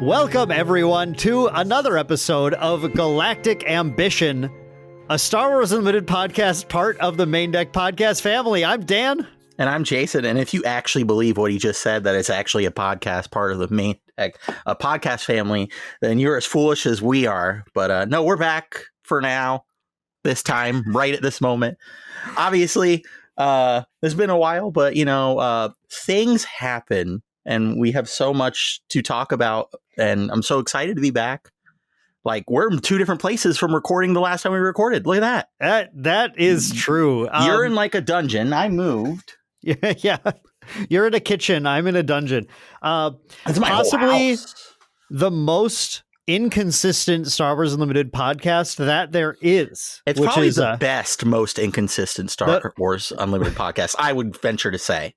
Welcome, everyone, to another episode of Galactic Ambition, a Star Wars Unlimited podcast, part of the Main Deck podcast family. I'm Dan. And I'm Jason. And if you actually believe what he just said, that it's actually a podcast, part of the Main Deck, a podcast family, then you're as foolish as we are. But no, we're back for now, this time, right at this moment. Obviously, it's been a while, but, things happen. And we have so much to talk about, and I'm so excited to be back. Like, we're in two different places from recording the last time we recorded. Look at that. That is true. You're in like a dungeon. I moved. Yeah. You're in a kitchen. I'm in a dungeon. That's my possibly whole house. The most inconsistent Star Wars Unlimited podcast that there is. It's probably the best, most inconsistent Star Wars Unlimited podcast, I would venture to say.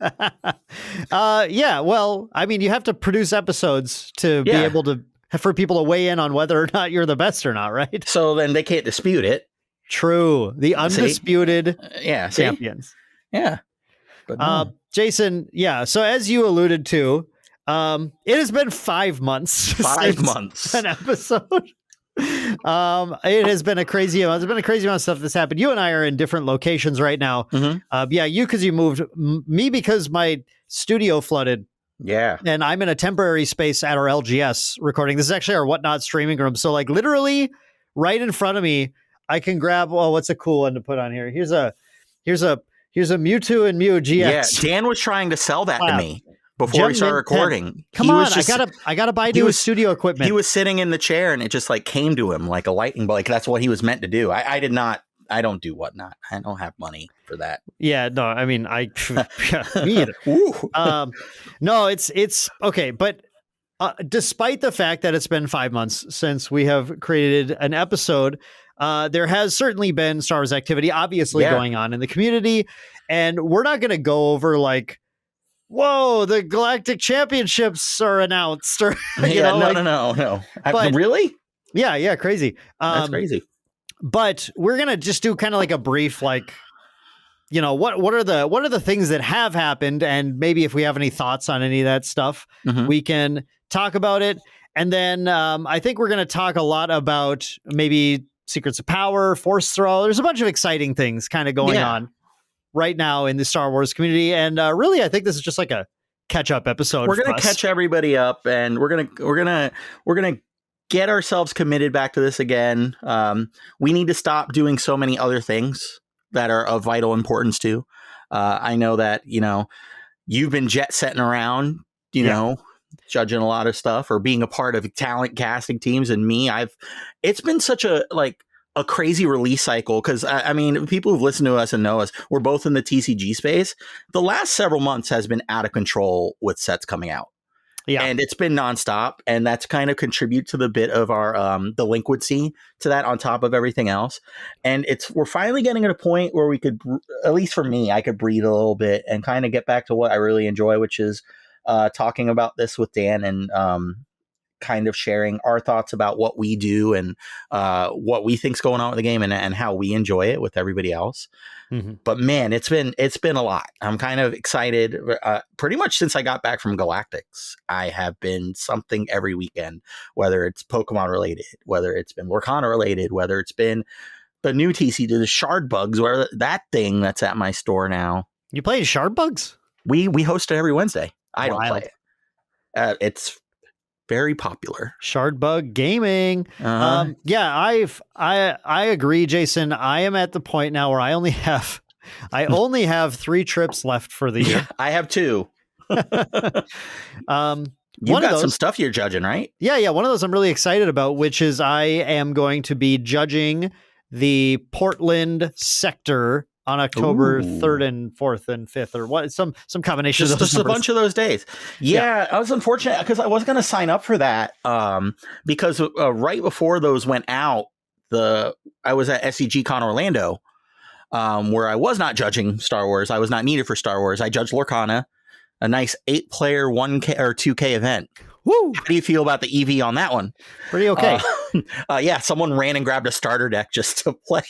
Yeah, well, I mean, you have to produce episodes to be able to, for people to weigh in on whether or not you're the best or not, right? So then they can't dispute it. True. The undisputed champions. Yeah. But no. Jason, so as you alluded to, it has been 5 months. 5 months. An episode. It has been a crazy amount. There's been a crazy amount of stuff that's happened. You and I are in different locations right now. Mm-hmm. You because you moved. Me because my studio flooded. Yeah. And I'm in a temporary space at our LGS recording. This is actually our Whatnot streaming room. So like literally right in front of me, I can grab, what's a cool one to put on here? Here's a Mewtwo and Mew GX. Yeah, Dan was trying to sell that to me before we started recording. Come on, I gotta buy new studio equipment. He was sitting in the chair and it just like came to him like a lightning bolt. Like that's what he was meant to do. I don't do Whatnot. I don't have money for that. Yeah, no, I mean, me either. No, it's okay. But despite the fact that it's been 5 months since we have created an episode, there has certainly been Star Wars activity, obviously, going on in the community. And we're not going to go over like, whoa, the Galactic Championships are announced. Or, no. Really? Yeah, crazy. That's crazy. But we're going to just do kind of like a brief, like, what are the things that have happened? And maybe if we have any thoughts on any of that stuff, we can talk about it. And then I think we're going to talk a lot about maybe Secrets of Power, Force Throw. There's a bunch of exciting things kind of going on right now in the Star Wars community. And really, I think this is just like a catch up episode. We're going to catch everybody up and we're going to get ourselves committed back to this again. We need to stop doing so many other things that are of vital importance too. I know that, you've been jet setting around, judging a lot of stuff or being a part of talent casting teams. And me, it's been such a crazy release cycle. Cause I mean, people who've listened to us and know us, we're both in the TCG space. The last several months has been out of control with sets coming out. Yeah. And it's been nonstop. And that's kind of contribute to the bit of our delinquency to that on top of everything else. And we're finally getting at a point where we could, at least for me, I could breathe a little bit and kind of get back to what I really enjoy, which is talking about this with Dan and kind of sharing our thoughts about what we do and what we think's going on with the game and how we enjoy it with everybody else. Mm-hmm. But man, it's been a lot. I'm kind of excited. Pretty much since I got back from Galactics, I have been something every weekend, whether it's Pokemon related, whether it's been Lorcana related, whether it's been the new TC to the Shard Bugs, where that thing that's at my store now. You play Shard Bugs? We host it every Wednesday. I don't play it. It's very popular. Shardbug Gaming. I agree, Jason. I am at the point now where I only have 3 trips left for the year. Yeah, I have 2. You've got some stuff you're judging, right? Yeah. One of those I'm really excited about, which is I am going to be judging the Portland sector on October 3rd and 4th and 5th or what? Some combination of those just numbers. A bunch of those days. Yeah, I was unfortunate because I was going to sign up for that because right before those went out, I was at SCG-Con Orlando where I was not judging Star Wars. I was not needed for Star Wars. I judged Lorcana, a nice 8-player 1K or 2K event. Woo! How do you feel about the EV on that one? Pretty okay. Yeah, someone ran and grabbed a starter deck just to play.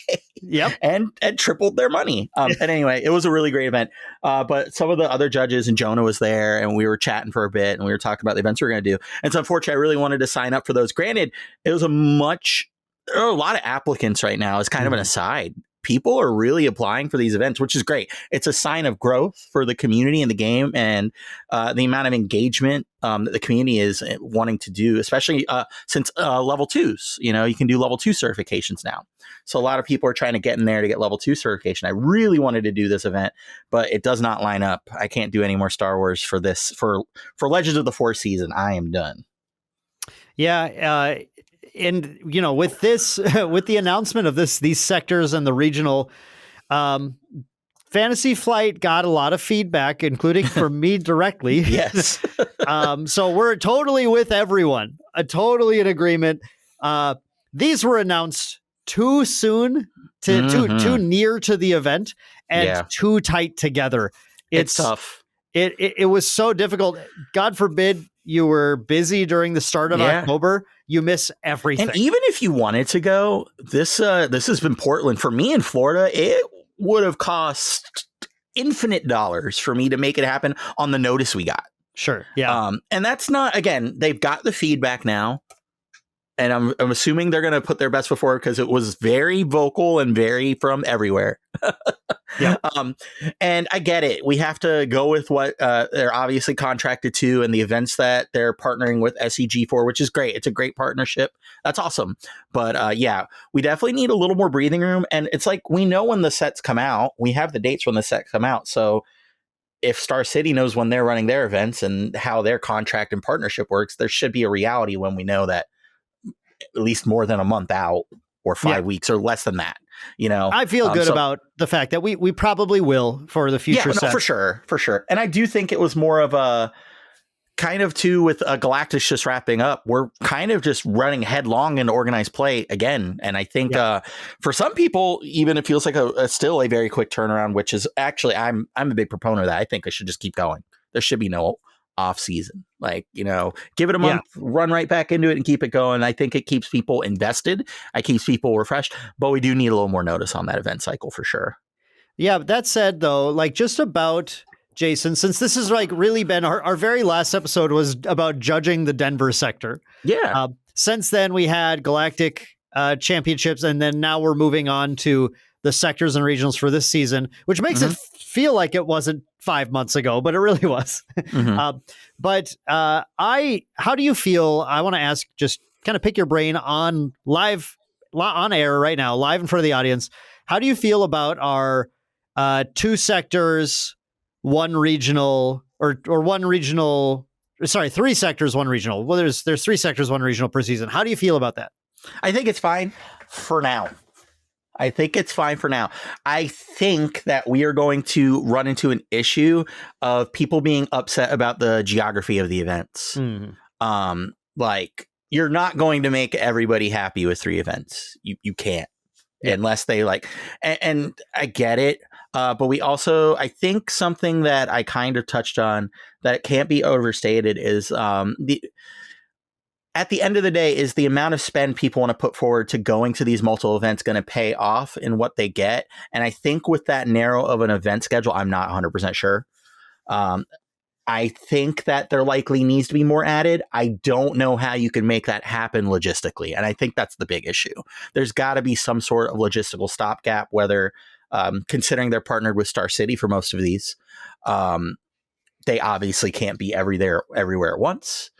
Yep. and tripled their money. And anyway, it was a really great event. But some of the other judges and Jonah was there, and we were chatting for a bit, and we were talking about the events we were going to do. And so unfortunately, I really wanted to sign up for those. Granted, it was there are a lot of applicants right now. As kind of an aside, people are really applying for these events, which is great. It's a sign of growth for the community and the game, and the amount of engagement that the community is wanting to do, especially since level 2s. You can do level 2 certifications now. So a lot of people are trying to get in there to get level 2 certification. I really wanted to do this event, but it does not line up. I can't do any more Star Wars for this. For Legends of the Fourth season, I am done. Yeah. And with this, with the announcement of these sectors and the regional, Fantasy Flight got a lot of feedback, including from me directly. Yes. So we're totally with everyone, totally in agreement. These were announced too soon, too near to the event, and too tight together. It's tough. It was so difficult. God forbid you were busy during the start of October. You miss everything. And even if you wanted to go, this has been Portland. For me in Florida, it would have cost infinite dollars for me to make it happen on the notice we got. Sure. Yeah. And that's not, again, they've got the feedback now. And I'm assuming they're going to put their best foot forward because it was very vocal and very from everywhere. Yeah. And I get it. We have to go with what they're obviously contracted to and the events that they're partnering with SEG for, which is great. It's a great partnership. That's awesome. But we definitely need a little more breathing room. And it's like, we know when the sets come out. We have the dates when the sets come out. So if Star City knows when they're running their events and how their contract and partnership works, there should be a reality when we know that at least more than a month out or 5 weeks or less than that. I feel good about the fact that we probably will for the future. Yeah, no, for sure. And I do think it was more of a kind of too with Galactus just wrapping up. We're kind of just running headlong into organized play again. And I think for some people, even it feels like still a very quick turnaround, which is actually, I'm a big proponent of that. I think I should just keep going. There should be no off season, give it a month, run right back into it and keep it going. I think it keeps people invested. It keeps people refreshed, but we do need a little more notice on that event cycle for sure. Yeah. But that said though, just about Jason, since this has really been our very last episode was about judging the Denver sector. Yeah. Since then we had Galactic championships, and then now we're moving on to the sectors and regionals for this season, which makes it feel like it wasn't 5 months ago, but it really was. How do you feel? I want to ask, just kind of pick your brain on air right now, live in front of the audience. How do you feel about our 2 sectors, 1 regional, or 1 regional? Sorry, 3 sectors, 1 regional. Well, there's 3 sectors, 1 regional per season. How do you feel about that? I think it's fine for now. I think that we are going to run into an issue of people being upset about the geography of the events. You're not going to make everybody happy with 3 events. You can't, unless they and I get it. But we also, I think something that I kind of touched on that can't be overstated is at the end of the day, is the amount of spend people want to put forward to going to these multiple events going to pay off in what they get? And I think with that narrow of an event schedule, I'm not 100% sure. I think that there likely needs to be more added. I don't know how you can make that happen logistically. And I think that's the big issue. There's got to be some sort of logistical stopgap, whether considering they're partnered with Star City for most of these, they obviously can't be everywhere at once.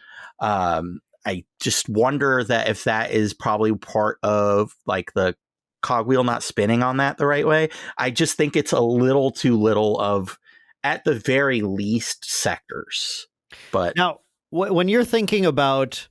I just wonder that if that is probably part of the cogwheel not spinning on that the right way. I just think it's a little too little of, at the very least, sectors. But now, when you're thinking about,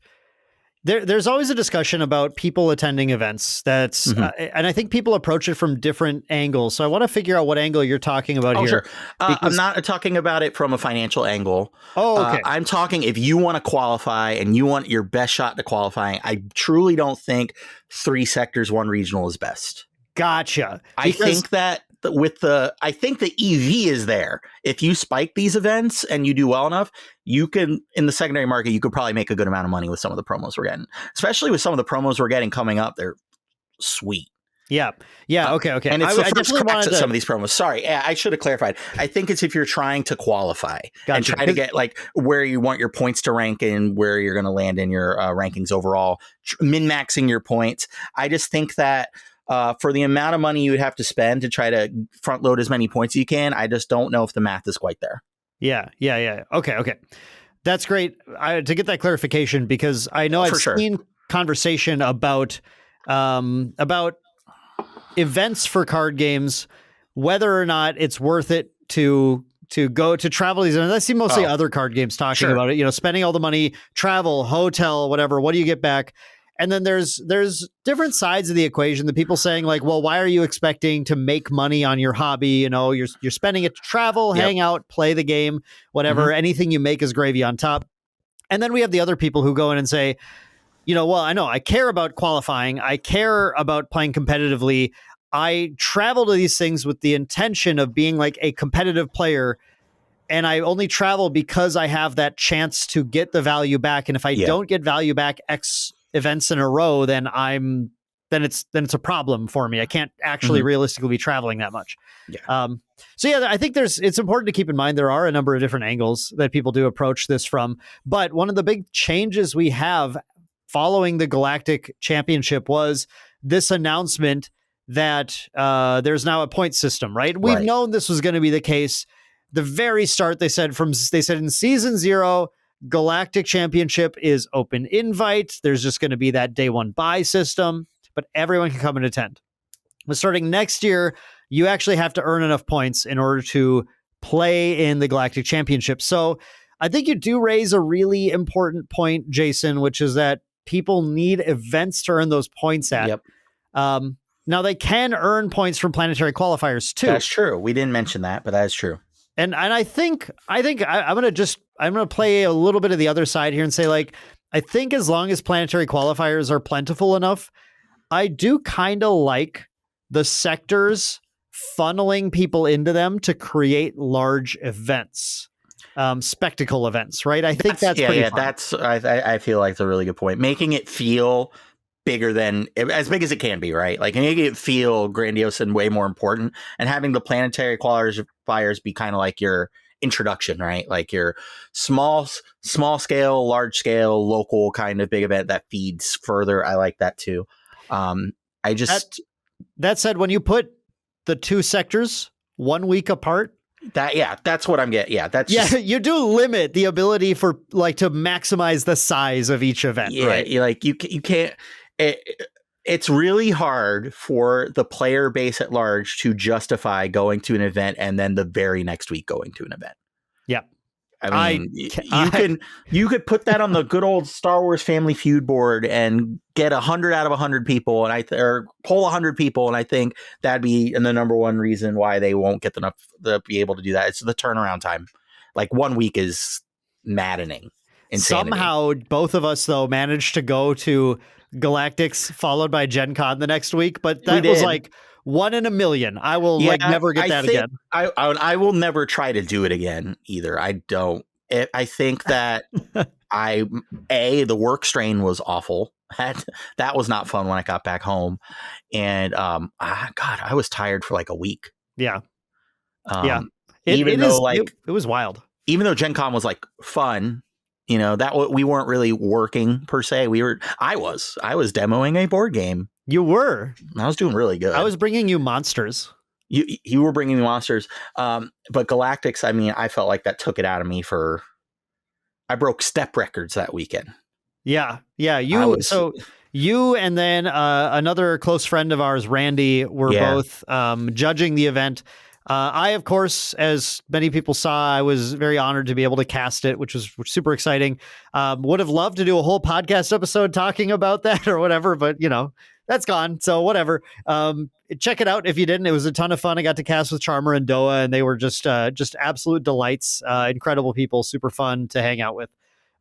there's always a discussion about people attending events. That's and I think people approach it from different angles. So I want to figure out what angle you're talking about here. Sure. I'm not talking about it from a financial angle. Oh, okay. I'm talking if you want to qualify and you want your best shot to qualifying. I truly don't think 3 sectors, 1 regional is best. Gotcha. I think that I think the EV is there. If you spike these events and you do well enough, you can, in the secondary market, you could probably make a good amount of money with some of the promos we're getting, especially with some of the promos we're getting coming up. They're sweet. Yeah. Okay. And it's the first cracks at some of these promos. Sorry, I should have clarified. I think it's if you're trying to qualify and try to get like where you want your points to rank and where you're going to land in your rankings overall, min-maxing your points. I just think that for the amount of money you would have to spend to try to front load as many points as you can, I just don't know if the math is quite there. Yeah. Okay. That's great to get that clarification, because I know I've seen conversation about events for card games, whether or not it's worth it to go to travel these. And I see mostly other card games talking about it, spending all the money, travel, hotel, whatever. What do you get back? And then there's different sides of the equation. The people saying like, well, why are you expecting to make money on your hobby? You're spending it to travel, hang out, play the game, whatever. Anything you make is gravy on top. And then we have the other people who go in and say, well, I know I care about qualifying. I care about playing competitively. I travel to these things with the intention of being like a competitive player. And I only travel because I have that chance to get the value back. And if I don't get value back X events in a row, then it's a problem for me. I can't actually realistically be traveling that much. I think it's important to keep in mind there are a number of different angles that people do approach this from. But one of the big changes we have following the Galactic Championship was this announcement that there's now a point system, right? We've known this was going to be the case. The very start, they said in season 0, Galactic Championship is open invite. There's just going to be that day one buy system, but everyone can come and attend. But starting next year, you actually have to earn enough points in order to play in the Galactic Championship. So I think you do raise a really important point, Jason, which is that people need events to earn those points at. Yep. Now they can earn points from planetary qualifiers too. That's true. We didn't mention that, but that is true. And I think I'm going to play a little bit of the other side here and say, like, I think as long as planetary qualifiers are plentiful enough, I do kind of like the sectors funneling people into them to create large events. Spectacle events, right? I think that's pretty fun. I feel like it's a really good point. Making it feel bigger than as big as it can be, right? Like making it feel grandiose and way more important, and having the planetary qualifiers be kind of like your introduction, right? Like your small scale, large scale, local kind of big event that feeds further. I like that too. That said, when you put the two sectors 1 week apart, that's what I'm getting. You do limit the ability for like to maximize the size of each event. Right? You can't. It's really hard for the player base at large to justify going to an event and then the very next week going to an event. Yeah. I mean, you could put that on the good old Star Wars Family Feud board and get 100 out of 100 people, or pull 100 people, and I think that'd be the number one reason why they won't get enough to be able to do that. It's the turnaround time. Like 1 week is maddening. Insanity. Somehow, both of us though managed to go to Galactics followed by Gen Con the next week, but that was like 1 in a million. I will never get that again. I will never try to do it again either. I don't. I think that the work strain was awful. That was not fun when I got back home, and I was tired for like a week. Yeah, it was wild. Even though Gen Con was like fun. That we weren't really working per se. I was demoing a board game. You were. I was doing really good. I was bringing you monsters. You were bringing me monsters. But Galactics, I mean, I felt like that took it out of me. I broke step records that weekend. Yeah. You and then another close friend of ours, Randy, were both judging the event. I, of course, as many people saw, I was very honored to be able to cast it, which was super exciting. Would have loved to do a whole podcast episode talking about that or whatever, but that's gone. So whatever. Check it out if you didn't. It was a ton of fun. I got to cast with Charmer and Doa, and they were just absolute delights. Incredible people, super fun to hang out with.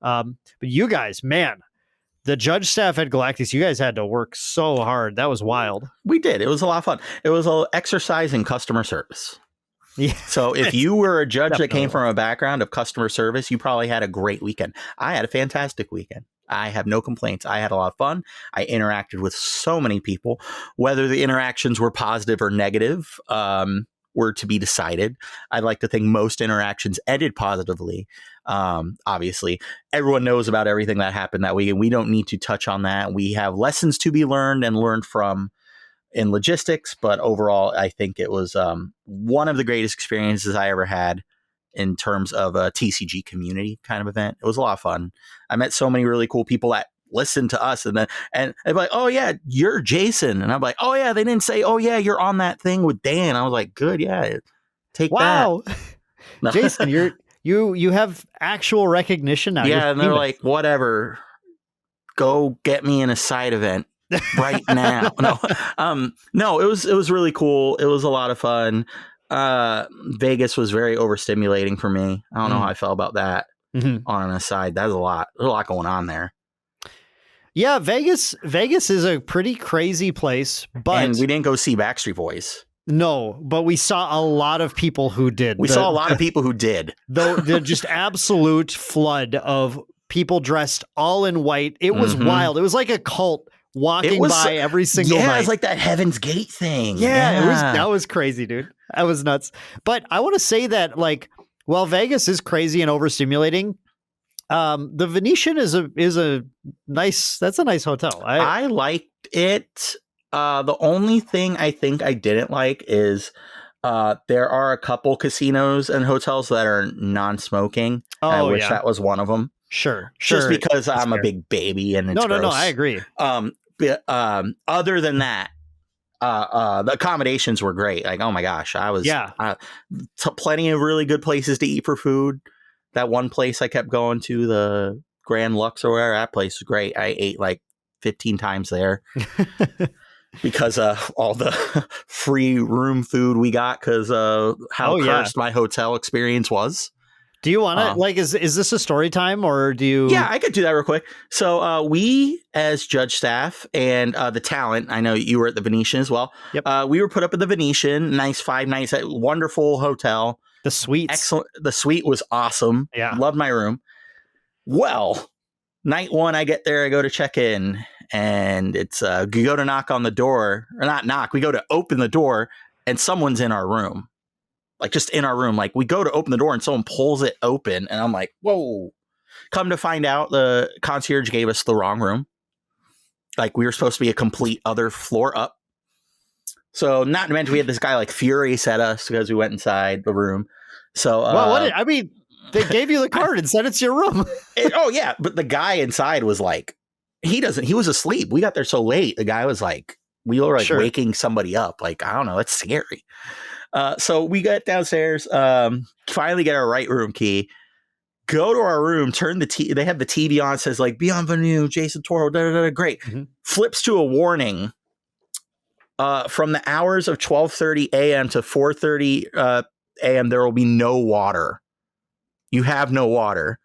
But you guys, man, The judge staff at Galactic, you guys had to work so hard. That was wild. We did. It was a lot of fun. It was an exercise in customer service. Yeah. So if you were a judge that came from a background of customer service, you probably had a great weekend. I had a fantastic weekend. I have no complaints. I had a lot of fun. I interacted with so many people. Whether the interactions were positive or negative were to be decided. I'd like to think most interactions ended positively. Obviously, everyone knows about everything that happened that week, and we don't need to touch on that. We have lessons to be learned and learned from in logistics, but overall, I think it was one of the greatest experiences I ever had in terms of a TCG community kind of event. It was a lot of fun. I met so many really cool people that listened to us, and they're like, "Oh yeah, you're Jason," and I'm like, "Oh yeah." They didn't say, "Oh yeah, you're on that thing with Dan." I was like, "Good, yeah, take that." Wow, Jason, you have actual recognition now. Yeah, and they're like, "Whatever, go get me in a side event right now." No, it was really cool. It was a lot of fun. Vegas was very overstimulating for me. I don't know how I felt about that. On an aside, that's a lot. There's a lot going on there. Yeah, Vegas is a pretty crazy place, but and we didn't go see Backstreet Boys. No, but we saw a lot of people who did. We saw a lot of people who did. The just absolute flood of people dressed all in white. It was wild. It was like a cult walking by every single night. Yeah, it's like that Heaven's Gate thing. Yeah, that was crazy, dude. That was nuts. But I want to say that, like, while Vegas is crazy and overstimulating, the Venetian is a nice hotel. I liked it. The only thing I think I didn't like is there are a couple casinos and hotels that are non-smoking. I wish that was one of them. Sure. Just because I'm a big baby and it's gross. No, I agree. But, other than that, the accommodations were great. Like, oh my gosh, I was plenty of really good places to eat for food. That one place I kept going to, the Grand Lux or whatever, that place was great. I ate like 15 times there because of all the free room food we got because of how cursed my hotel experience was. Do you want to, like, is this a story time or do you? Yeah, I could do that real quick. So we, as judge staff and the talent, I know you were at the Venetian as well. Yep. We were put up at the Venetian, nice 5 nights, wonderful hotel. The suites. Excellent. The suite was awesome. Yeah. Loved my room. Well, night 1, I get there, I go to check in, and it's, you go to knock on the door, or not knock, we go to open the door, and someone's in our room. Like, just in our room. Like, we go to open the door, and someone pulls it open, and I'm like, whoa. Come to find out, the concierge gave us the wrong room. Like, we were supposed to be a complete other floor up. So, not to mention, we had this guy, like, furious at us because we went inside the room. So, well, they gave you the card and said it's your room. Yeah. But the guy inside was like, he was asleep. We got there so late. The guy was like, we were like waking somebody up. Like, I don't know. It's scary. So we got downstairs, finally get our right room key, go to our room, turn they have the TV on, says like, Bienvenue, Jason Toro, great. Flips to a warning. From the hours of 12:30 a.m. to 4:30 a.m., there will be no water. You have no water.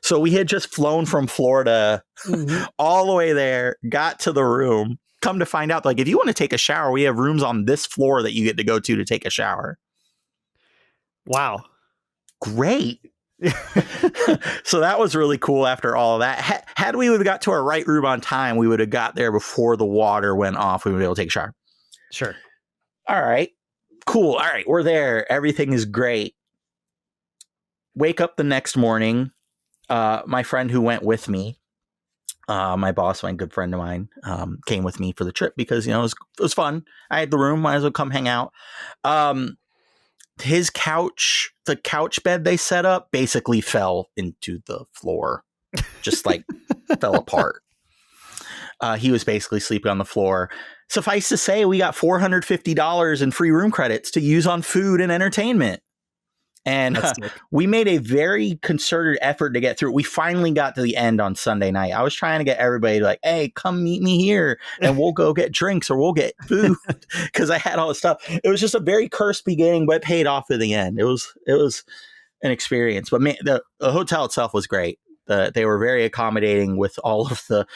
So we had just flown from Florida all the way there, got to the room. Come to find out, like, if you want to take a shower, we have rooms on this floor that you get to go to take a shower. Wow. Great. So that was really cool after all of that. Had we would have got to our right room on time, we would have got there before the water went off. We would be able to take a shower. Sure. All right. Cool. All right. We're there. Everything is great. Wake up the next morning. My friend who went with me, my boss, my good friend of mine, came with me for the trip because, it was fun. I had the room. Might as well come hang out. His couch, the couch bed they set up basically fell into the floor, just like fell apart. He was basically sleeping on the floor. Suffice to say, we got $450 in free room credits to use on food and entertainment. And we made a very concerted effort to get through. We finally got to the end on Sunday night. I was trying to get everybody to like, hey, come meet me here and we'll go get drinks or we'll get food because I had all this stuff. It was just a very cursed beginning, but it paid off in the end. It was an experience. But man, the hotel itself was great. They were very accommodating with all of the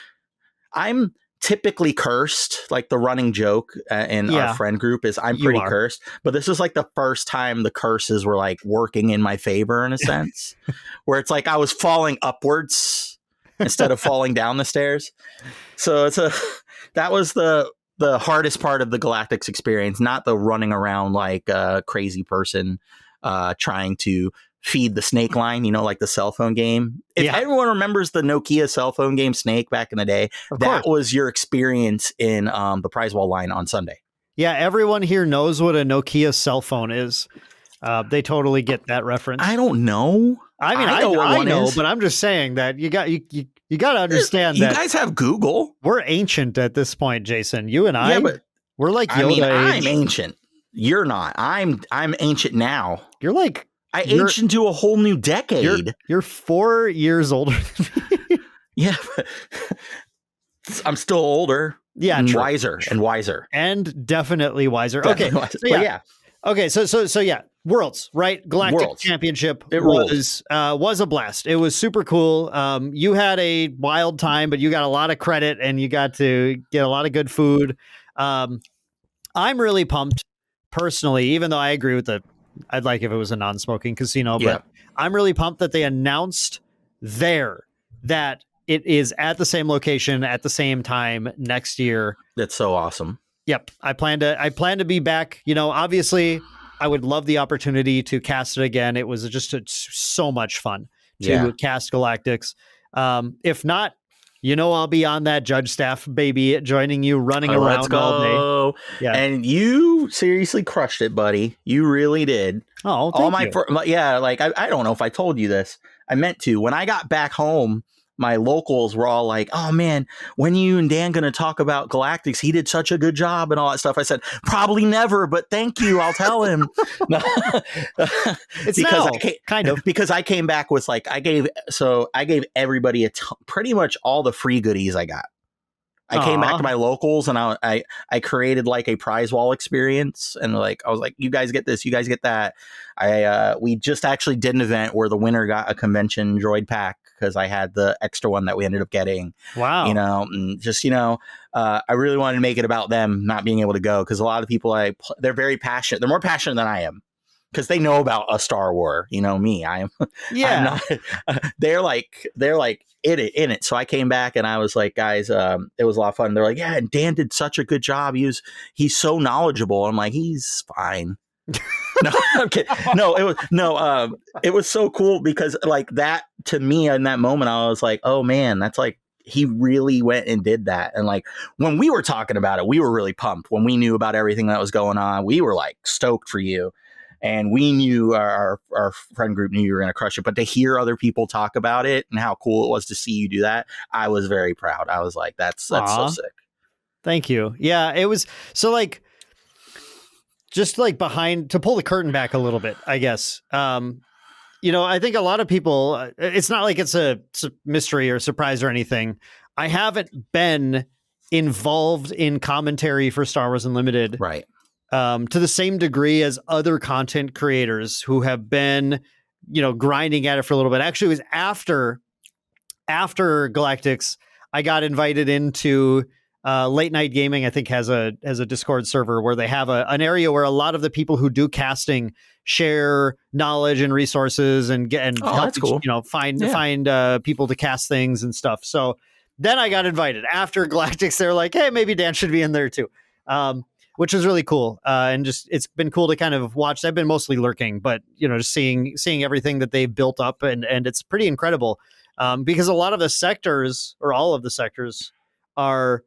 I'm typically cursed. Like the running joke in our friend group is I'm pretty cursed, but this is like the first time the curses were like working in my favor in a sense, where it's like I was falling upwards instead of falling down the stairs. So that was the hardest part of the Galactics experience, not the running around like a crazy person trying to feed the snake line, like the cell phone game. If everyone remembers the Nokia cell phone game Snake back in the day, that was your experience in the prize wall line on Sunday. Yeah, everyone here knows what a Nokia cell phone is. They totally get that reference. I don't know. I mean, I know, but I'm just saying that you got to understand that you guys have Google. We're ancient at this point, Jason. You and I, but we're like Yoda. I'm ancient. You're not. I'm ancient now. You're like aged into a whole new decade. You're 4 years older than me. Yeah, but I'm still older. Yeah, and true, wiser true. and wiser, and definitely wiser. Definitely wiser. So yeah. Okay, so yeah, Worlds, right? Galactic Championship was a blast. It was super cool. You had a wild time, but you got a lot of credit and you got to get a lot of good food. I'm really pumped personally, even though I agree with I'd like if it was a non-smoking casino, but I'm really pumped that they announced that it is at the same location at the same time next year. That's so awesome. Yep. I plan to be back. Obviously I would love the opportunity to cast it again. It was just so much fun to cast Galactics. If not, I'll be on that judge staff, baby, joining you, running around all day. Yeah. And you seriously crushed it, buddy. You really did. Oh, thank you. Like, I don't know if I told you this. I meant to. When I got back home, my locals were all like, "Oh man, when you and Dan going to talk about Galactics? He did such a good job and all that stuff." I said, "Probably never, but thank you. I'll tell him." It's because I came back with like I gave everybody pretty much all the free goodies I got. I came back to my locals and I created like a prize wall experience, and like I was like, "You guys get this, you guys get that." We just actually did an event where the winner got a convention droid pack because I had the extra one that we ended up getting. Wow. And just I really wanted to make it about them not being able to go, because a lot of people they're very passionate. They're more passionate than I am, because they know about a Star War. Me, I am. Yeah. I'm not, they're like in it. So I came back and I was like, guys, it was a lot of fun. They're like, yeah, and Dan did such a good job. He's so knowledgeable. I'm like, he's fine. No, I'm kidding. It was so cool because like that to me in that moment, I was like, oh man, that's like, he really went and did that. And like when we were talking about it, we were really pumped. When we knew about everything that was going on, we were like stoked for you. And we knew our friend group knew you were going to crush it. But to hear other people talk about it and how cool it was to see you do that, I was very proud. I was like, that's so sick. Thank you. Yeah, it was so like, just like behind, to pull the curtain back a little bit, I guess. I think a lot of people, it's not like it's a mystery or surprise or anything. I haven't been involved in commentary for Star Wars Unlimited. Right. To the same degree as other content creators who have been, grinding at it for a little bit. Actually, it was after Galactics, I got invited into Late Night Gaming. I think has a Discord server where they have an area where a lot of the people who do casting share knowledge and resources and help, that's cool. Find people to cast things and stuff. So then I got invited after Galactics. They're like, hey, maybe Dan should be in there too. Which is really cool. And just, it's been cool to kind of watch. I've been mostly lurking, but just seeing everything that they've built up, and it's pretty incredible. Because a lot of the sectors, or all of the sectors, are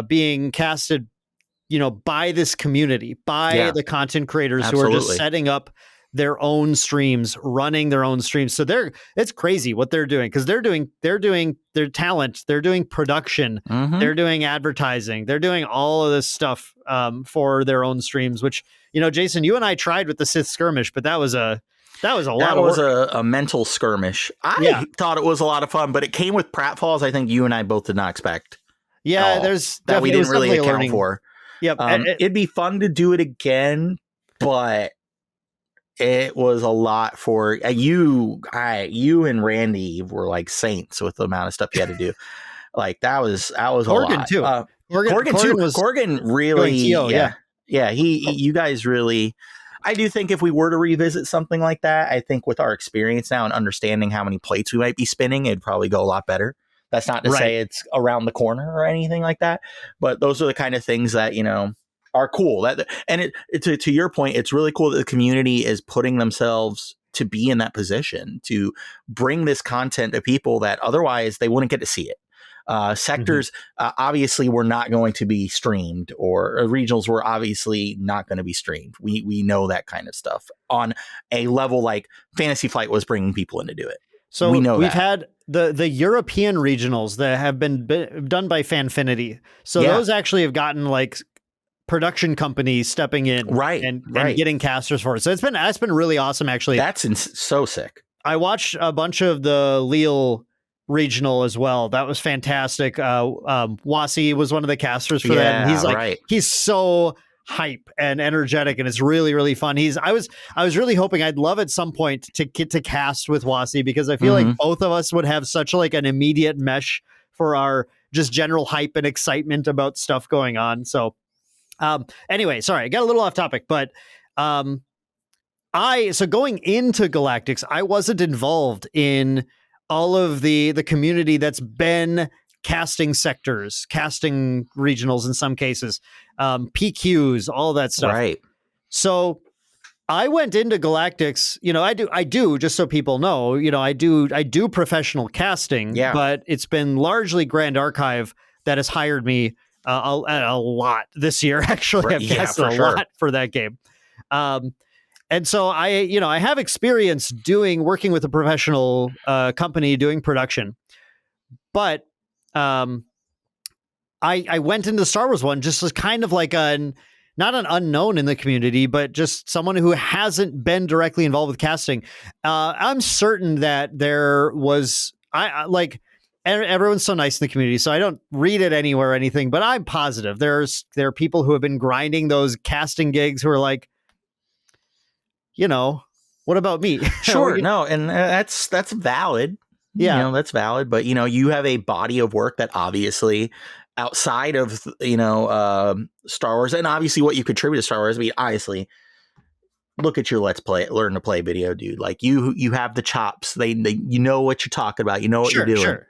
being casted, by this community, by the content creators who are just setting up their own streams, running their own streams. So it's crazy what they're doing, because they're doing their talent, they're doing production, they're doing advertising, they're doing all of this stuff for their own streams, which, Jason, you and I tried with the Sith skirmish, but that was a lot of work. That was a mental skirmish. I thought it was a lot of fun, but it came with pratfalls I think you and I both did not expect. Yeah, there's that we didn't really account for. Yep. It'd be fun to do it again, but it was a lot for you and Randy were like saints with the amount of stuff you had to do. Like that was a Corgan lot. too. Corgan too. was Corgan really, TO, yeah. You guys really. I do think if we were to revisit something like that, I think with our experience now and understanding how many plates we might be spinning, it'd probably go a lot better. That's not to say it's around the corner or anything like that, but those are the kind of things that, you know, are cool. To your point, it's really cool that the community is putting themselves to be in that position to bring this content to people that otherwise they wouldn't get to see it. Sectors obviously were not going to be streamed, or regionals were obviously not going to be streamed. We know that kind of stuff on a level like Fantasy Flight was bringing people in to do it. So we know we've had the European regionals that have been done by Fanfinity. So those actually have gotten like production companies stepping in and getting casters for it. So that's been really awesome, actually. That's so sick. I watched a bunch of the Lille regional as well. That was fantastic. Wasi was one of the casters for that. And he's like, he's so hype and energetic, and it's really, really fun. I was really hoping, I'd love at some point to get to cast with Wasi, because I feel like both of us would have such like an immediate mesh for our just general hype and excitement about stuff going on. So anyway, sorry, I got a little off topic, but so going into Galactics, I wasn't involved in all of the community that's been casting sectors, casting regionals in some cases, PQs, all that stuff. Right. So I went into Galactics, you know, I do, just so people know, you know, I do professional casting, but it's been largely Grand Archive that has hired me a lot this year. Actually, I've casted a lot for that game. And so I have experience working with a professional company doing production, but I went into the Star Wars one just as kind of like not an unknown in the community, but just someone who hasn't been directly involved with casting. I'm certain that there was, everyone's so nice in the community, so I don't read it anywhere or anything, but I'm positive there are people who have been grinding those casting gigs who are like, you know, what about me? Sure. No. And that's valid. Yeah. You know, that's valid. But, you know, you have a body of work that obviously outside of, you know, Star Wars, and obviously what you contribute to Star Wars. I mean, honestly, look at your Let's Play, Learn to Play video, dude. Like you have the chops. You know what you're talking about. You know what you're doing. Sure.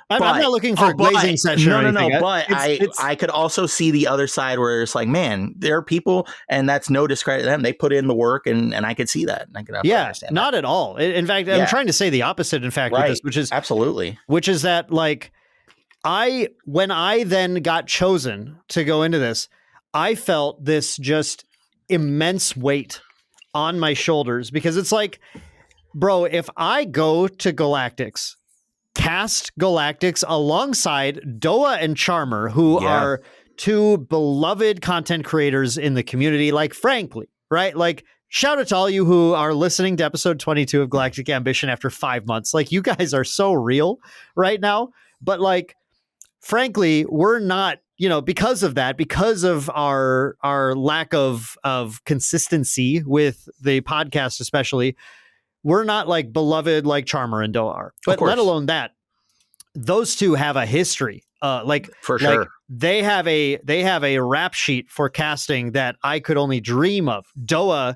I'm not looking for a glazing session. No. But I could also see the other side where it's like, man, there are people, and that's no discredit to them. They put in the work, and I could see that. And I could understand not that. At all. In fact, I'm trying to say the opposite. In fact, with this, which is that like when I then got chosen to go into this, I felt this just immense weight on my shoulders, because it's like, bro, if I go to Galactics, cast Galactics alongside Doa and Charmer, who are two beloved content creators in the community, like, frankly, right? Like, shout out to all you who are listening to episode 22 of Galactic Ambition after 5 months. Like, you guys are so real right now. But like, frankly, we're not, you know, because of that, because of our lack of consistency with the podcast, especially, we're not like beloved like Charmer and Doa are. But let alone that, those two have a history. For sure. Like, they have a rap sheet for casting that I could only dream of. Doa,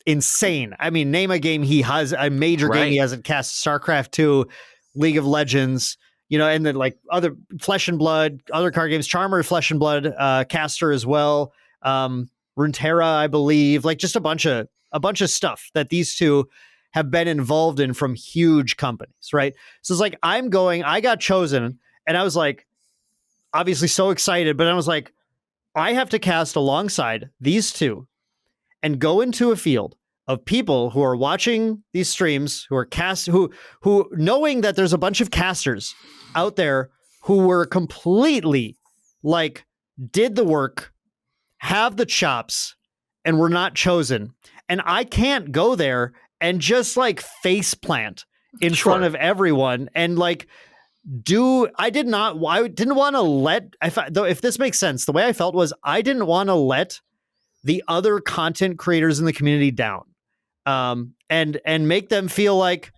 insane. I mean, name a game he has, a major game he hasn't cast: StarCraft 2, League of Legends, you know, and then like other Flesh and Blood, other card games. Charmer, Flesh and Blood, caster as well. Runeterra, I believe, like just a bunch of stuff that these two have been involved in from huge companies, right? So it's like, I got chosen, and I was like, obviously so excited, but I was like, I have to cast alongside these two and go into a field of people who are watching these streams, who are who knowing that there's a bunch of casters out there who were completely like, did the work, have the chops, and were not chosen. And I can't go there and just like face plant in front of everyone and like I didn't want to let, if this makes sense, the way I felt was I didn't want to let the other content creators in the community down, and make them feel like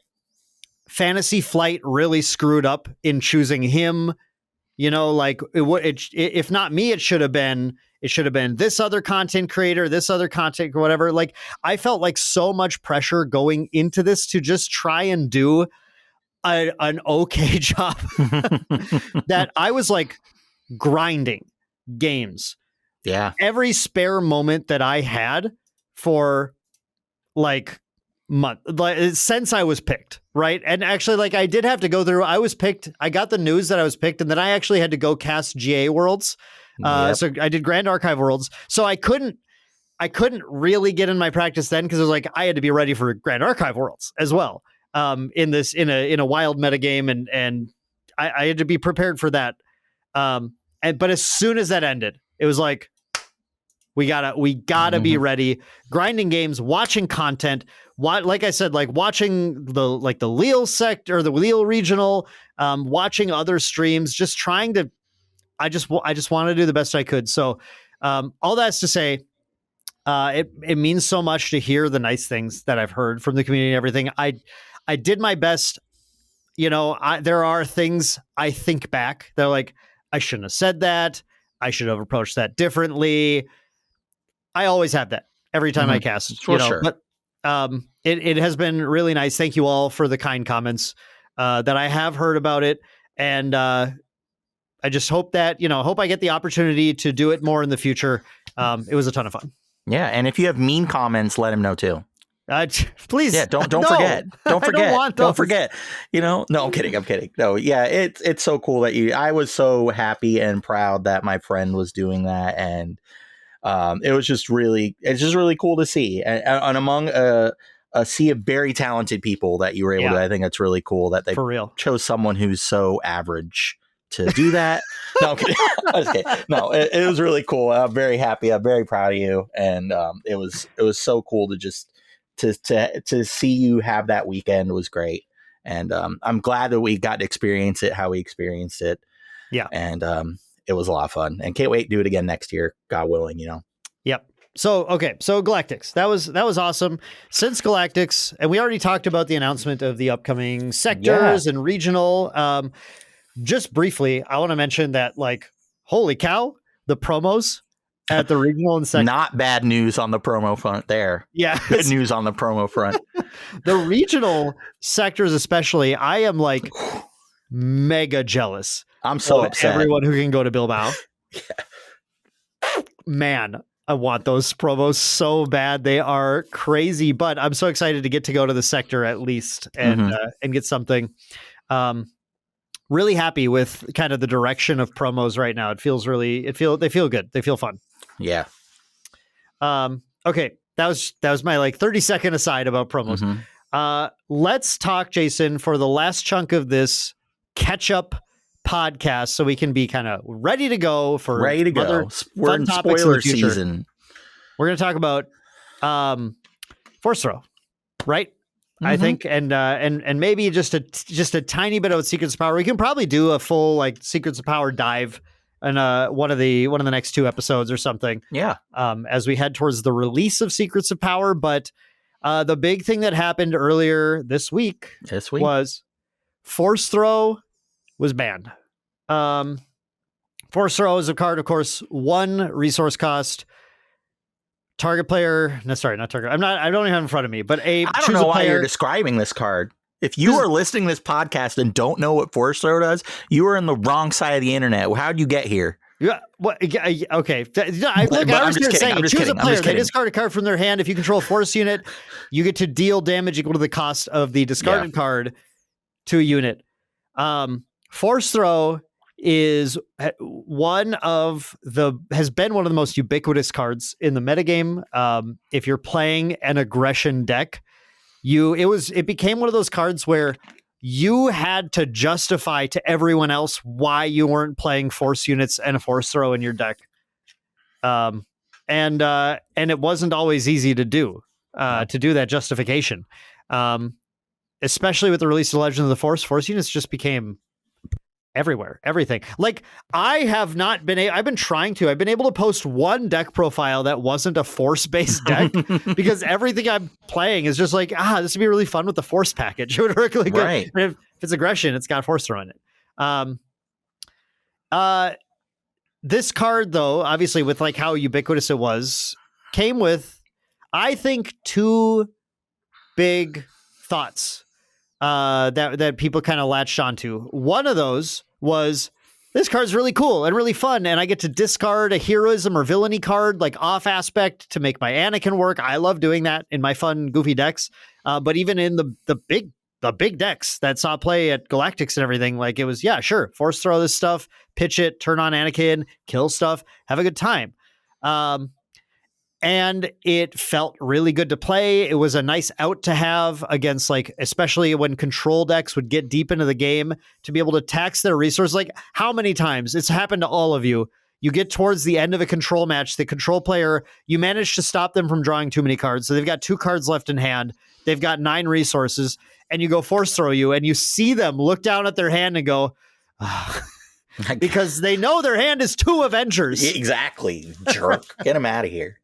Fantasy Flight really screwed up in choosing him. You know, like if not me, it should have been this other content creator, this other content, whatever. Like, I felt like so much pressure going into this to just try and do an okay job that I was like grinding games. Yeah. Every spare moment that I had for like since I was picked, right? And actually, like, I did have to go through, I got the news that I was picked, and then I actually had to go cast GA Worlds. So I did Grand Archive Worlds. So I couldn't really get in my practice then, because it was like I had to be ready for Grand Archive Worlds as well. In a wild metagame, and I had to be prepared for that. But as soon as that ended, it was like, we gotta be ready. Grinding games, watching content. Like I said, like watching the Lille sector or the Lille regional, watching other streams, just trying to. I just want to do the best I could. So, all that's to say, it means so much to hear the nice things that I've heard from the community and everything. I did my best. You know, there are things I think back. They're like, I shouldn't have said that. I should have approached that differently. I always have that every time I cast. For sure. But it has been really nice. Thank you all for the kind comments that I have heard about it. And I just hope that, hope I get the opportunity to do it more in the future. It was a ton of fun. Yeah. And if you have mean comments, let him know too. Please. Yeah. Don't forget. Don't forget. Don't forget. No, I'm kidding. No. Yeah. It's so cool that I was so happy and proud that my friend was doing that. And it's just really cool to see. And among a sea of very talented people that you were able to, I think it's really cool that they for real chose someone who's so average to do that. No, I'm kidding. I'm just kidding. No, it was really cool. I'm very happy. I'm very proud of you. And it was so cool to just to see you have that weekend was great. And I'm glad that we got to experience it how we experienced it. Yeah. And it was a lot of fun, and can't wait to do it again next year, God willing. Yep. So Galactics, that was awesome. Since Galactics, and we already talked about the announcement of the upcoming sectors and regional. Just briefly, I want to mention that, like, holy cow, the promos at the regional and sector. Not bad news on the promo front there. Yeah. Good news on the promo front. The regional sectors, especially, I am like mega jealous. I'm so upset. Everyone who can go to Bilbao. Man, I want those promos so bad. They are crazy, but I'm so excited to go to the sector at least and get something. Really happy with kind of the direction of promos right now. They feel good. They feel fun. Yeah. Okay. That was my like 30-second aside about promos. Let's talk, Jason, for the last chunk of this catch up podcast, so we can be kind of ready to go. We're in spoiler season. We're going to talk about Force Throw, right? I think, and maybe just a tiny bit of Secrets of Power. We can probably do a full like Secrets of Power dive in one of the next 2 episodes or something. Yeah. As we head towards the release of Secrets of Power, but the big thing that happened earlier this week was Force Throw was banned. Force Throw is a card, of course, 1 resource cost. Target player. No, sorry, not target. I don't even have it in front of me, but I don't know why you're describing this card. If you are listening to this podcast and don't know what Force Throw does, you are on the wrong side of the internet. How'd you get here? Yeah. What? Okay. I was just saying, choose a player. They discard a card from their hand. If you control a force unit, you get to deal damage equal to the cost of the discarded card to a unit. Force Throw has been one of the most ubiquitous cards in the metagame. If you're playing an aggression deck, it became one of those cards where you had to justify to everyone else why you weren't playing force units and a Force Throw in your deck. And it wasn't always easy to do that justification. Especially with the release of Legend of the Force units just became everywhere, everything. Like I have not been, I've been able to post one deck profile that wasn't a force based deck because everything I'm playing is just like, this would be really fun with the force package. It would work really good. Right. And if it's aggression, it's got force throw in it. This card though, obviously with like how ubiquitous it was, came with, I think, two big thoughts that people kind of latched onto. One of those was, this card's really cool and really fun, and I get to discard a heroism or villainy card like off aspect to make my Anakin work. I love doing that in my fun, goofy decks. But even in the big decks that saw play at Galactics and everything, like it was, yeah, sure, force throw this stuff, pitch it, turn on Anakin, kill stuff, have a good time. And it felt really good to play. It was a nice out to have against, like, especially when control decks would get deep into the game, to be able to tax their resources. Like, how many times it's happened to all of you? You get towards the end of a control match, the control player, you manage to stop them from drawing too many cards. So they've got 2 cards left in hand. They've got 9 resources, and you go force throw you, and you see them look down at their hand and go, because they know their hand is 2 Avengers. Exactly. Jerk. Get them out of here.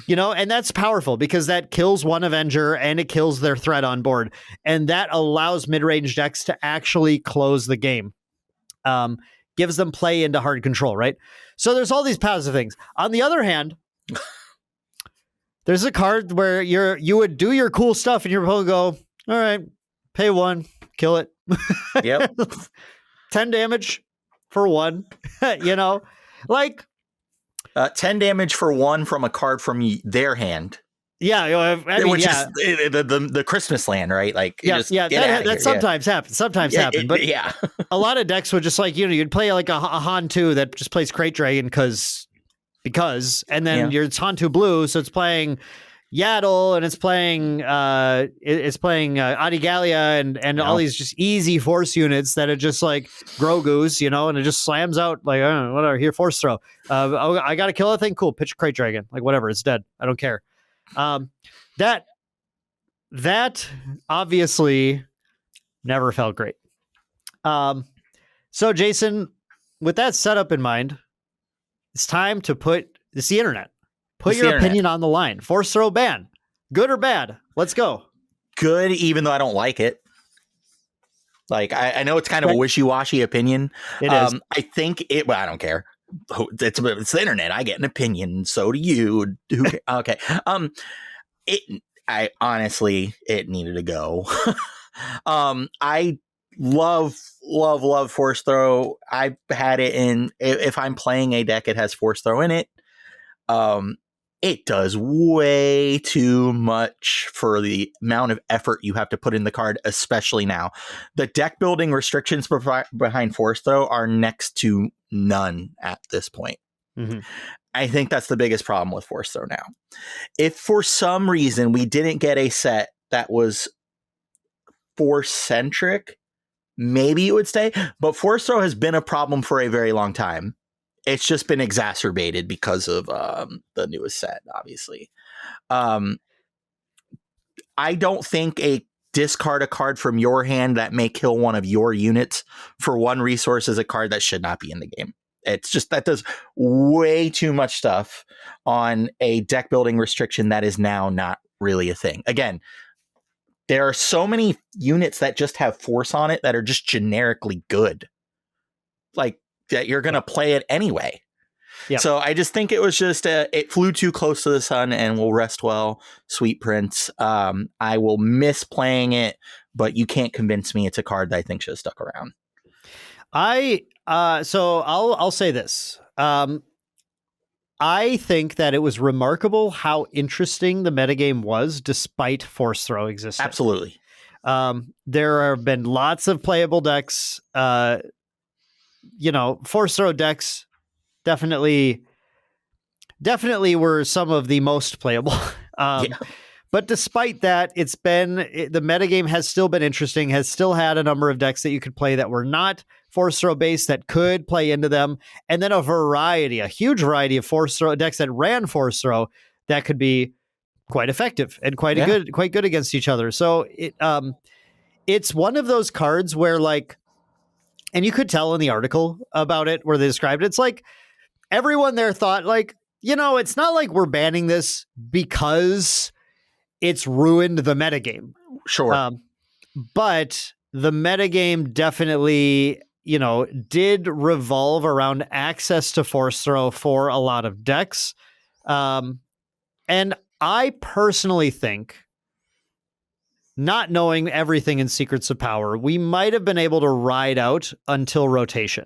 And that's powerful because that kills 1 Avenger and it kills their threat on board. And that allows mid-range decks to actually close the game. Gives them play into hard control, right? So there's all these positive things. On the other hand, there's a card where you would do your cool stuff and your opponent go, all right, pay 1, kill it. Yep. 10 damage for 1, like 10 damage for 1 from a card from their hand. Yeah, I mean, which is the Christmas land, right? Like, that sometimes happens. But yeah, a lot of decks would just like, you'd play like a Han 2 that just plays Crate Dragon because, and then your Han 2 blue, so it's playing Yaddle and it's playing Adi Gallia and all these just easy force units that are just like Grogu's, and it just slams out like, whatever, here, force throw. I got to kill a thing. Cool. Pitch Crate Dragon. Like, whatever. It's dead. I don't care. That obviously never felt great. So Jason, with that setup in mind, it's time to it's the internet. Put your opinion on the line. Force throw ban. Good or bad? Let's go. Good, even though I don't like it. Like, I know it's kind of a wishy-washy opinion. It is. I think well, I don't care. It's the internet. I get an opinion. So do you. Okay. I honestly, it needed to go. I love force throw. I've had it in, if I'm playing a deck, it has force throw in it. It does way too much for the amount of effort you have to put in the card, especially now. The deck building restrictions behind force throw are next to none at this point. Mm-hmm. I think that's the biggest problem with force throw now. If for some reason we didn't get a set that was force centric, maybe it would stay. But force throw has been a problem for a very long time. It's just been exacerbated because of the newest set, obviously. I don't think discard a card from your hand that may kill one of your units for 1 resource is a card that should not be in the game. It's just, that does way too much stuff on a deck building restriction that is now not really a thing. Again, there are so many units that just have force on it that are just generically good. Like, that you're going to play it anyway. Yep. So I just think it was just it flew too close to the sun and will rest well, sweet prince. I will miss playing it, but you can't convince me it's a card that I think should have stuck around. So I'll say this. I think that it was remarkable how interesting the metagame was despite force throw existing. Absolutely. There have been lots of playable decks. Force throw decks definitely were some of the most playable. But despite that, the metagame has still been interesting, has still had a number of decks that you could play that were not force throw based that could play into them. And then a huge variety of force throw decks that ran force throw that could be quite effective and quite good against each other. So it's one of those cards where, like, And you could tell in the article about it where they described it, it's like everyone there thought like, it's not like we're banning this because it's ruined the metagame. Sure. But the metagame definitely, did revolve around access to force throw for a lot of decks. And I personally think, not knowing everything in Secrets of Power, we might have been able to ride out until rotation.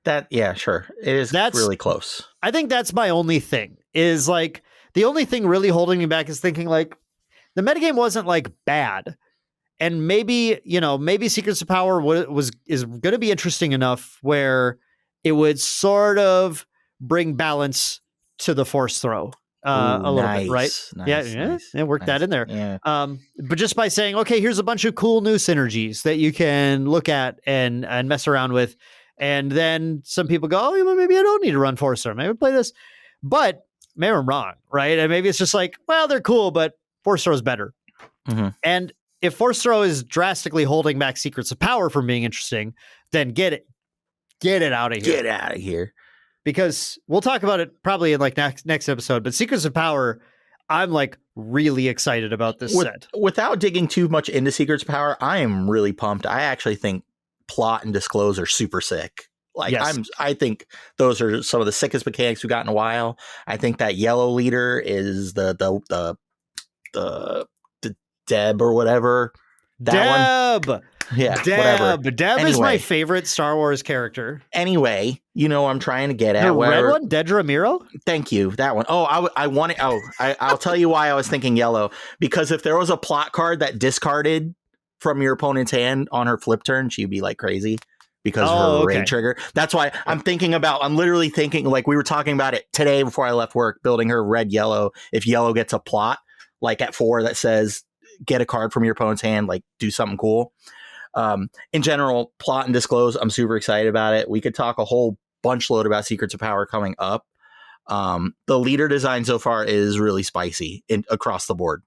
Sure. That's really close. I think that's my only thing, is like the only thing really holding me back is thinking like the metagame wasn't like bad. And maybe Secrets of Power is going to be interesting enough where it would sort of bring balance to the force throw. A little bit, right? It worked that in there. Yeah. But just by saying, okay, here's a bunch of cool new synergies that you can look at and mess around with. And then some people go, oh, maybe I don't need to run force throw. Maybe I'll play this. But maybe I'm wrong, right? And maybe it's just like, well, they're cool, but force throw is better. Mm-hmm. And if force throw is drastically holding back Secrets of Power from being interesting, then get it out of here. Get out of here. Because we'll talk about it probably in like next episode, but Secrets of Power, I'm like really excited about this set. Without digging too much into Secrets of Power, I am really pumped. I actually think Plot and Disclose are super sick. Like yes. I think those are some of the sickest mechanics we've got in a while. I think that yellow leader is the Deb or whatever. Deb. Yeah, Deb. Whatever. Deb is my favorite Star Wars character. Anyway, I'm trying to get at the red one, Dedra Miro. Thank you, that one. Oh, I want it. Oh, I'll tell you why I was thinking yellow, because if there was a plot card that discarded from your opponent's hand on her flip turn, she'd be like crazy because of her raid trigger. That's why I'm literally thinking, like we were talking about it today before I left work, building her red yellow. If yellow gets a plot like at 4 that says get a card from your opponent's hand, like do something cool. In general, Plot and Disclose, I'm super excited about it. We could talk a whole bunch load about Secrets of Power coming up. The leader design so far is really spicy across the board.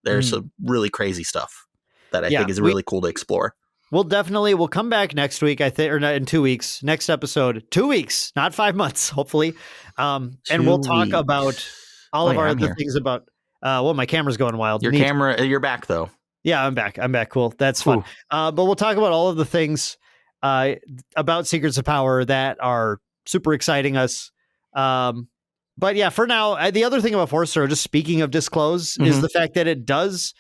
There's some really crazy stuff that I think is really cool to explore. We'll come back next week, I think, or in 2 weeks. Next episode, 2 weeks, not 5 months, hopefully. And we'll talk about all of our other things about. My camera's going wild. You're back though. Yeah, I'm back. Cool. That's fun. But we'll talk about all of the things about Secrets of Power that are super exciting us. But yeah, for now, the other thing about Force Throw, just speaking of Disclose, is the fact that it does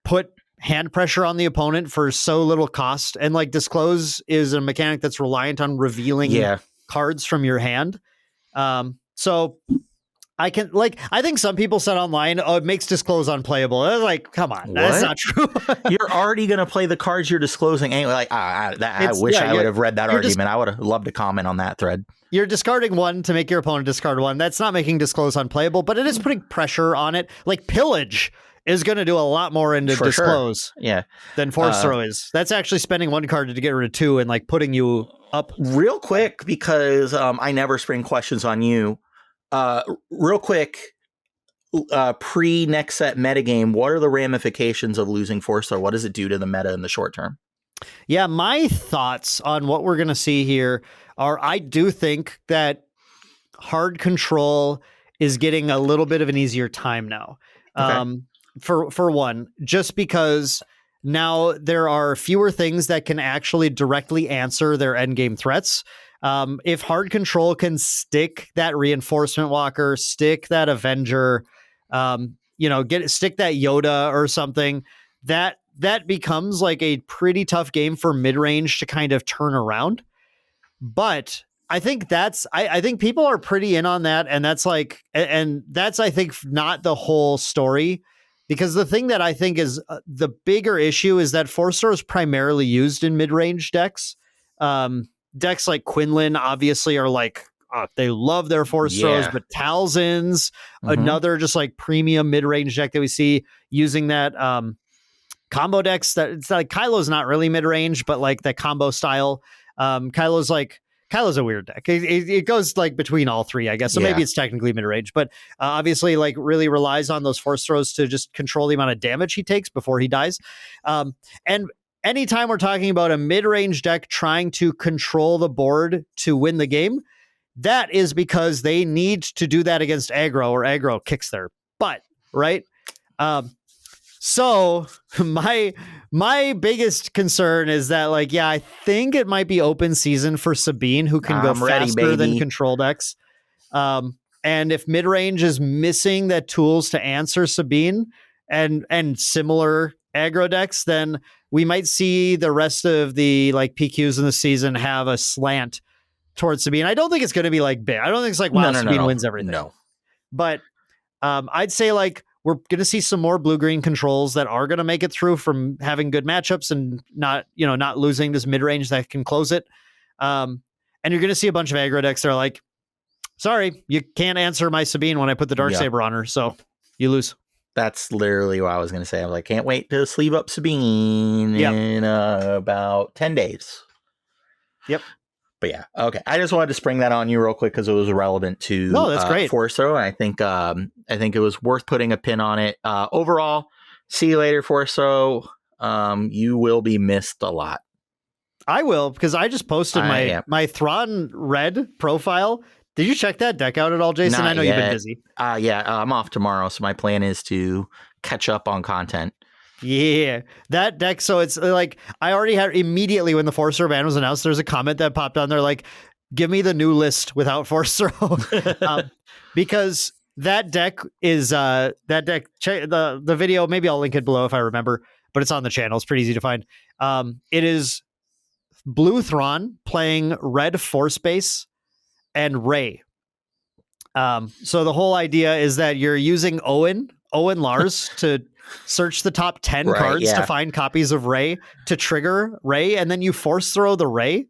put hand pressure on the opponent for so little cost. And like Disclose is a mechanic that's reliant on revealing cards from your hand. So I think some people said online, oh, it makes Disclose unplayable. I was like, come on, that's not true. You're already going to play the cards you're disclosing anyway. Like, I wish I would have read that argument. I would have loved to comment on that thread. You're discarding one to make your opponent discard one. That's not making Disclose unplayable, but it is putting pressure on it. Like Pillage is going to do a lot more into Disclose than Force Throw is. That's actually spending one card to get rid of 2 and like putting you up. Real quick, because I never spring questions on you. Real quick, pre next set metagame, what are the ramifications of losing Force Throw? What does it do to the meta in the short term? Yeah, my thoughts on what we're going to see here are, I do think that hard control is getting a little bit of an easier time now. Okay. For one, just because now there are fewer things that can actually directly answer their endgame threats. If hard control can stick that reinforcement walker, stick that Avenger, stick that Yoda or something, that becomes like a pretty tough game for mid-range to kind of turn around. But I think I think people are pretty in on that. And that's I think not the whole story, because the thing that I think is the bigger issue is that Force Throw is primarily used in mid-range decks. Decks like Quinlan obviously are like, they love their Force Throws, but Talzin's another just like premium mid-range deck that we see using that combo decks. That it's like Kylo's not really mid-range, but like that combo style. Kylo's a weird deck. It goes like between all three, I guess. So maybe it's technically mid-range, but obviously like really relies on those Force Throws to just control the amount of damage he takes before he dies. And anytime we're talking about a mid-range deck trying to control the board to win the game, that is because they need to do that against aggro, or aggro kicks their butt, right? So my biggest concern is that, like, yeah, I think it might be open season for Sabine, who can go faster than control decks. And if mid-range is missing the tools to answer Sabine and similar aggro decks, then we might see the rest of the like PQs in the season have a slant towards Sabine. I don't think it's going to be like big. I don't think it's like, wow, Sabine wins everything. No. But I'd say like we're going to see some more blue-green controls that are going to make it through from having good matchups and not losing this mid-range that can close it. And you're going to see a bunch of aggro decks that are like, sorry, you can't answer my Sabine when I put the Darksaber on her, so you lose. That's literally what I was going to say. I'm like, can't wait to sleeve up Sabine in about 10 days. Yep. But yeah, okay. I just wanted to spring that on you real quick because it was relevant to that's great. Force Throw. I think it was worth putting a pin on it. Overall, see you later, Force Throw. You will be missed a lot. I will, because I just posted my Thrawn Red profile. Did you check that deck out at all, Jason? Not I know yet. You've been busy. I'm off tomorrow, so my plan is to catch up on content. Yeah, that deck. So it's like I already had immediately when the Force Throw ban was announced, there's a comment that popped on there like, give me the new list without Force Throw. Because that deck is the video. Maybe I'll link it below if I remember, but it's on the channel. It's pretty easy to find. It is blue Thrawn playing red Force Base and Rey. So the whole idea is that you're using Owen Lars to search the top 10 cards to find copies of Rey to trigger Rey, and then you Force Throw the Rey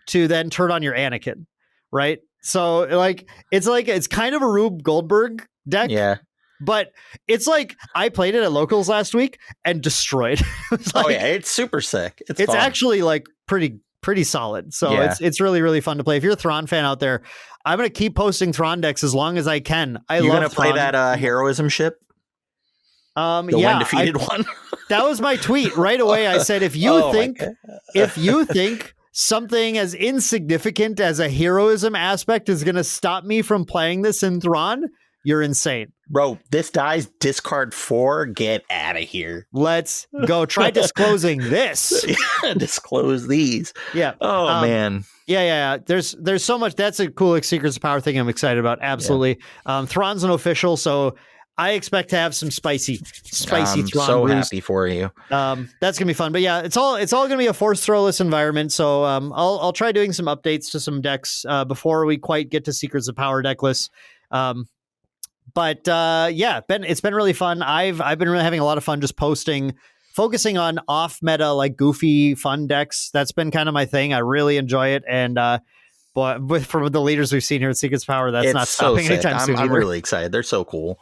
to then turn on your Anakin, right? So it's kind of a Rube Goldberg deck. Yeah. But it's like I played it at locals last week and destroyed. It's super sick. It's fun. Actually like pretty solid. So it's really, really fun to play. If you're a Thrawn fan out there, I'm going to keep posting Thrawn decks as long as I can. You're going to play that heroism ship? The undefeated one? That was my tweet right away. I said, if you think something as insignificant as a heroism aspect is going to stop me from playing this in Thrawn, you're insane. Bro, this dies discard 4. Get out of here. Let's go. Try disclosing this. Disclose these. Yeah. Oh, man. Yeah. There's so much. That's a cool Secrets of Power thing I'm excited about. Absolutely. Yeah. Thrawn's an official, so I expect to have some spicy Thrawn. I'm so happy for you. That's gonna be fun. But yeah, it's all gonna be a Force Throwless environment. So I'll try doing some updates to some decks before we quite get to Secrets of Power deck lists. But it's been really fun. I've been really having a lot of fun just focusing on off meta, like goofy fun decks. That's been kind of my thing. I really enjoy it. And but from the leaders we've seen here at Secrets of Power, that's not stopping anytime soon. I'm really excited. They're so cool.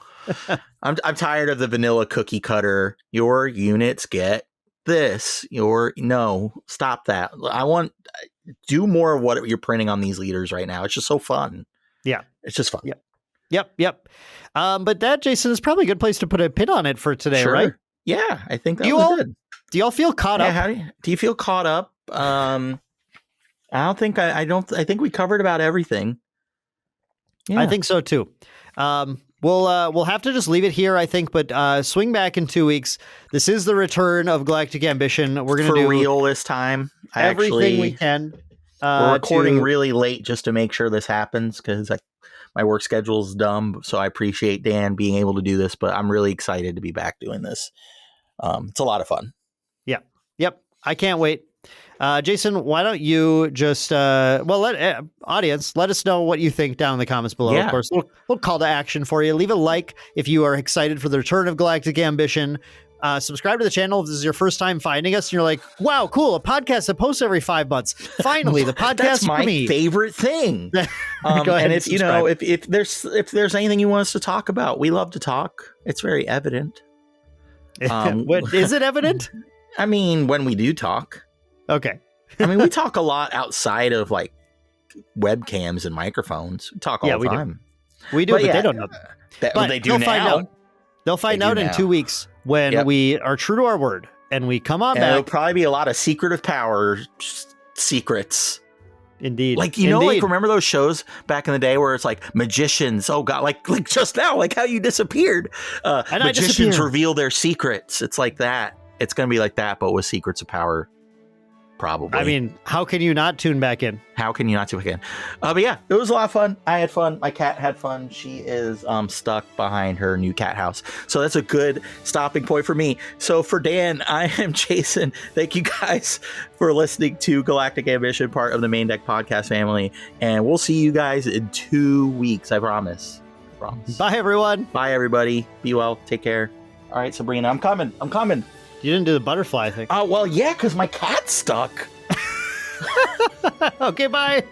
I'm tired of the vanilla cookie cutter. Your units get this. Stop that. I want do more of what you're printing on these leaders right now. It's just so fun. Yeah, it's just fun. Yep. But that, Jason, is probably a good place to put a pin on it for today, right? Yeah, I think that was good. Do y'all feel caught up? Do you feel caught up? I think we covered about everything. Yeah. I think so too. We'll have to just leave it here, I think, but swing back in 2 weeks. This is the return of Galactic Ambition. We're going to do real this time. Everything we can. We're recording really late just to make sure this happens because my work schedule is dumb. So I appreciate Dan being able to do this, but I'm really excited to be back doing this. It's a lot of fun. Yep. I can't wait. Jason, why don't you just audience, let us know what you think down in the comments below. Of course, we'll call to action for you. Leave a like if you are excited for the return of Galactic Ambition. Subscribe to the channel if this is your first time finding us and you're like, wow, cool, a podcast that posts every 5 months. Finally, the podcast That's for my me. Favorite thing. And if there's anything you want us to talk about, we love to talk. It's very evident. What is it evident? I mean, when we do talk. Okay. I mean, we talk a lot outside of like webcams and microphones. We talk all the time. We do, but they don't know. They do now. They'll find out in 2 weeks when we are true to our word and we come on and it'll back. probably be a lot of secretive power secrets. Indeed. Like, you know, like, remember those shows back in the day where it's like magicians, oh god, like just now, like how you disappeared. Magicians reveal their secrets. It's like that. It's gonna be like that, but with secrets of power. Probably. I mean, how can you not tune back in? How can you not tune back in? But yeah, it was a lot of fun. I had fun. My cat had fun. She is stuck behind her new cat house. So that's a good stopping point for me. So for Dan, I am Jason. Thank you guys for listening to Galactic Ambition, part of the Main Deck podcast family. And we'll see you guys in 2 weeks. I promise. Bye, everyone. Bye, everybody. Be well. Take care. All right, Sabrina, I'm coming. You didn't do the butterfly thing. Oh, well, yeah, because my cat's stuck. Okay, bye.